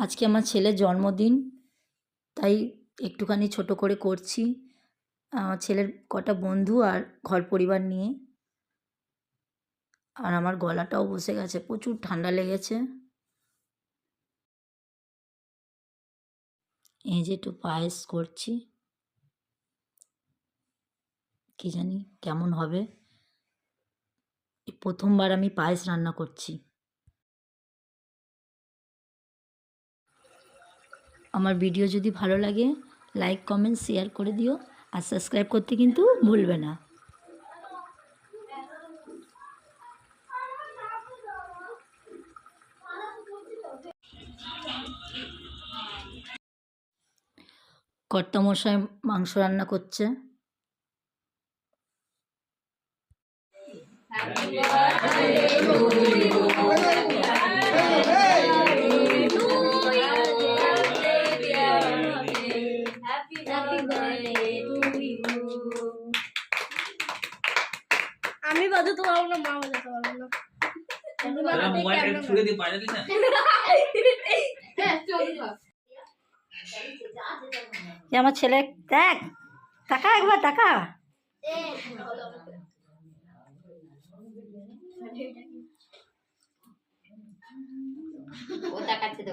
আজকে আমার ছেলের জন্মদিন, তাই একটুখানি ছোট করে করছি। আমার ছেলের কটা বন্ধু আর ঘর পরিবার নিয়ে। আর আমার গলাটাও বসে গেছে, প্রচুর ঠান্ডা লেগেছে। এই যে একটু পায়েস করছি, কি জানি কেমন হবে। এই প্রথমবার আমি পায়েস রান্না করছি। আমার ভিডিও যদি ভালো লাগে লাইক কমেন্ট শেয়ার করে দিও, আর সাবস্ক্রাইব করতে কিন্তু ভুলবে না। কর্তামশাই মাংস রান্না করছে। আমি বাজাতে পারবো না, মা বাজাতে পারবো না। আমার ছেলে দেখ, টাকা একবার টাকা। ও তাকাচ্ছে তো